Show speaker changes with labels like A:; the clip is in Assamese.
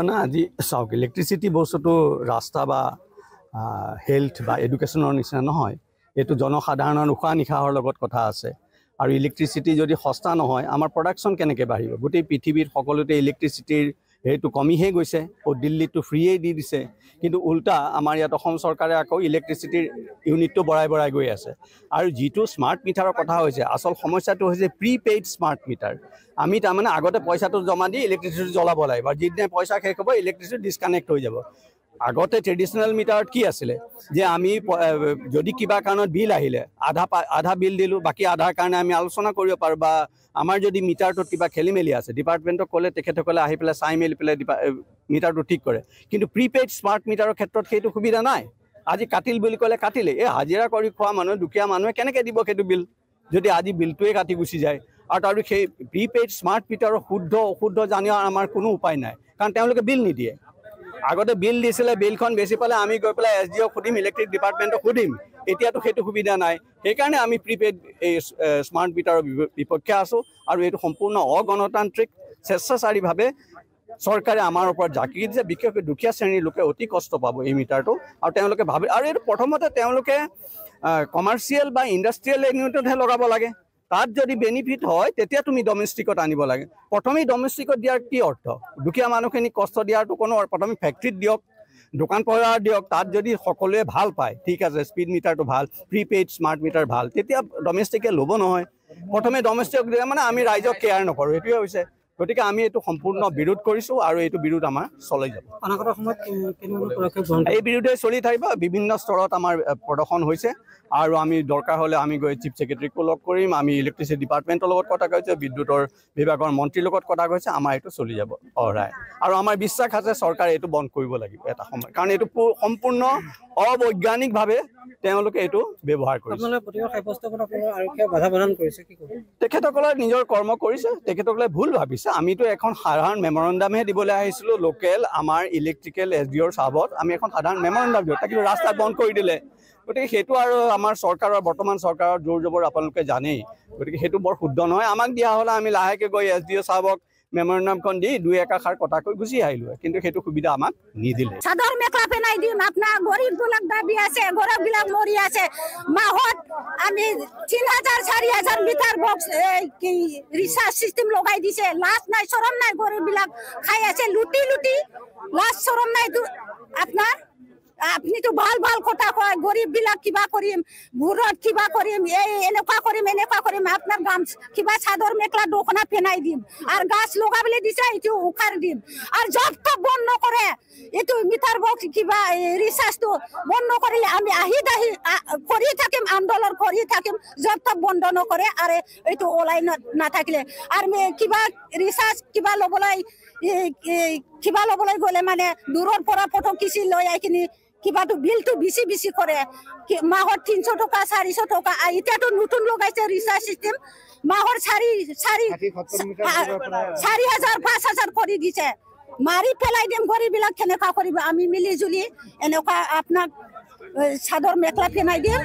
A: না আজি চাওক ইলেক্ট্ৰিচিটি বস্তুটো ৰাস্তা বা হেল্থ বা এডুকেশ্যনৰ নিচিনা নহয় এইটো জনসাধাৰণৰ উশাহ নিশাহৰ লগত কথা আছে আৰু ইলেক্ট্ৰিচিটি যদি সস্তা নহয় আমাৰ প্ৰডাকশ্যন কেনেকৈ বাঢ়িব গোটেই পৃথিৱীৰ সকলোতে ইলেক্ট্ৰিচিটিৰ সেইটো কমিহে গৈছে দিল্লীটো ফ্ৰীয়ে দি দিছে কিন্তু উল্টা আমাৰ ইয়াত অসম চৰকাৰে আকৌ ইলেক্ট্ৰিচিটিৰ ইউনিটটো বঢ়াই গৈ আছে আৰু যিটো স্মাৰ্ট মিটাৰৰ কথা হৈছে আচল সমস্যাটো হৈছে প্ৰিপেইড স্মাৰ্ট মিটাৰ আমি তাৰমানে আগতে পইচাটো জমা দি ইলেক্ট্ৰিচিটি জ্বলাব লাগিব আৰু যিদিনা পইচা শেষ হ'ব ইলেক্ট্ৰিচিটি ডিছকানেক্ট হৈ যাব আগতে ট্ৰেডিশ্যনেল মিটাৰত কি আছিলে যে আমি যদি কিবা কাৰণত বিল আহিলে আধা বিল দিলোঁ বাকী আধাৰ কাৰণে আমি আলোচনা কৰিব পাৰোঁ বা আমাৰ যদি মিটাৰটোত কিবা খেলি মেলি আছে ডিপাৰ্টমেণ্টক ক'লে তেখেতসকলে আহি পেলাই চাই মেলি পেলাই মিটাৰটো ঠিক কৰে কিন্তু প্ৰিপেইড স্মাৰ্ট মিটাৰৰ ক্ষেত্ৰত সেইটো সুবিধা নাই আজি কাটিল বুলি ক'লে কাটিলে এই হাজিৰা কৰি খোৱা মানুহে দুখীয়া মানুহে কেনেকৈ দিব সেইটো বিল যদি আজি বিলটোৱে কাটি গুচি যায় আৰু সেই প্ৰিপেইড স্মাৰ্ট মিটাৰৰ শুদ্ধ অশুদ্ধ জানিও আমাৰ কোনো উপায় নাই কাৰণ তেওঁলোকে বিল নিদিয়ে আগতে বিল দিছিলে বিলখন বেছি পালে আমি গৈ পেলাই SDO সুধিম ইলেক্ট্ৰিক ডিপাৰ্টমেণ্টক সুধিম এতিয়াতো সেইটো সুবিধা নাই সেইকাৰণে আমি প্ৰিপেইড এই স্মাৰ্ট মিটাৰৰ বিপক্ষে আছোঁ আৰু এইটো সম্পূৰ্ণ অগণতান্ত্ৰিক স্বেচ্ছাচাৰীভাৱে চৰকাৰে আমাৰ ওপৰত জাকি দিছে বিশেষকৈ দুখীয়া শ্ৰেণীৰ লোকে অতি কষ্ট পাব এই মিটাৰটো আৰু তেওঁলোকে ভাবে আৰু এইটো প্ৰথমতে তেওঁলোকে কমাৰ্চিয়েল বা ইণ্ডাষ্ট্ৰিয়েল ইউনিটতহে লগাব লাগে তাত যদি বেনিফিট হয় তেতিয়া তুমি ডমেষ্টিকত আনিব লাগে প্ৰথমেই ডমেষ্টিকত দিয়াৰ কি অৰ্থ দুখীয়া মানুহখিনি কষ্ট দিয়াৰটো কোনো প্ৰথমে ফেক্টৰীত দিয়ক দোকান পোহাৰ দিয়ক তাত যদি সকলোৱে ভাল পায় ঠিক আছে স্পীড মিটাৰটো ভাল প্ৰিপেইড স্মাৰ্ট মিটাৰ ভাল তেতিয়া ডমেষ্টিকে ল'ব নহয় প্ৰথমে ডমেষ্টিক দিলে মানে আমি ৰাইজক কেয়াৰ নকৰোঁ এইটোৱে হৈছে গতিকে আমি এইটো সম্পূৰ্ণ বিৰোধ কৰিছোঁ আৰু এইটো বিৰোধ আমাৰ চলাই যাব এই বিৰোধে চলি থাকিব বিভিন্ন স্তৰত আমাৰ প্ৰদৰ্শন হৈছে আৰু আমি দৰকাৰ হ'লে আমি গৈ চিফ ছেক্ৰেটাৰীকো লগ কৰিম আমি ইলেক্ট্ৰিচিটি ডিপাৰ্টমেণ্টৰ লগত কথা কৈছে বিদ্যুতৰ বিভাগৰ মন্ত্ৰীৰ লগত কথা কৈছে আমাৰ এইটো চলি যাব অহৰাই আৰু আমাৰ বিশ্বাস আছে চৰকাৰে এইটো বন্ধ কৰিব লাগিব এটা সময় কাৰণ এইটো সম্পূৰ্ণ অবৈজ্ঞানিকভাৱে তেওঁলোকে এইটো ব্যৱহাৰ কৰিছে তেখেতসকলে নিজৰ কৰ্ম কৰিছে তেখেতসকলে ভুল ভাবিছে আমিতো এখন সাধাৰণ মেমৰেণ্ডামহে দিবলৈ আহিছিলোঁ লোকেল আমাৰ ইলেক্ট্ৰিকেল SDOৰ চাবত আমি এখন সাধাৰণ মেমৰেণ্ডাম দিওঁ কিন্তু ৰাস্তা বন্ধ কৰি দিলে গতিকে সেইটো আৰু আমাৰ চৰকাৰৰ বৰ্তমান চৰকাৰৰ জোৰ জবৰ আপোনালোকে জানেই গতিকে সেইটো বৰ শুদ্ধ নহয় আমাক দিয়া হ'লে আমি লাহেকৈ গৈ SDO চাবক মেমৰেণ্ডামখন দি দুই একাষাৰ কথা কৈ গুচি আহিলোঁ কিন্তু সেইটো সুবিধা আমাক নিদিলে
B: চাদৰ মেখেলা পেনাই দিম আপোনাৰ গৰীববিলাক দাবী আছে গৰীববিলাক মৰি আছে মাহত আমি ৩,০০০ ৪,০০০ মিটাৰ বক্স ৰিচাৰ্জ চিষ্টেম লগাই দিছে লাজ নাই চৰম নাই গৰীববিলাক খাই আছে লুটি লাজ চৰম নাই আপোনাৰ আপনিতো ভাল কথা কয় গৰীববিলাক কিবা কৰিম ঘৰত কিবা কৰিম এনেকুৱা কৰিম আপোনাৰ গাম কিবা চাদৰ মেখেলা দোকানা পেনাই দিম আৰু গাছ লগাবলৈ দিছে এইটো উখাৰ দিম আৰু জব বন্ধ নকৰে এইটো মিটাৰ বক্স কিবা ৰিচাৰ্জটো বন্ধ কৰিলে আমি আহি কৰি থাকিম আন্দোলন কৰি থাকিম জব বন্ধ নকৰে আৰু এইটো ওলাই নাথাকিলে আৰু কিবা ৰিচাৰ্জ কিবা ল'বলৈ গ'লে মানে দূৰৰ পৰা ফটো খিচি লৈ আহি কিনি কিবাটো বিলটো বেছি কৰে মাহত 300 টকা 400 টকা এতিয়াতো নতুন লগাইছে ৰিচাৰ্জ চিষ্টেম মাহৰ 4,000 5,000 কৰি দিছে মাৰি পেলাই দিম গৰীবিলাক কেনেকা কৰিব আমি মিলি জুলি এনেকুৱা আপোনাক চাদৰ মেখেলা পিন্ধাই দিম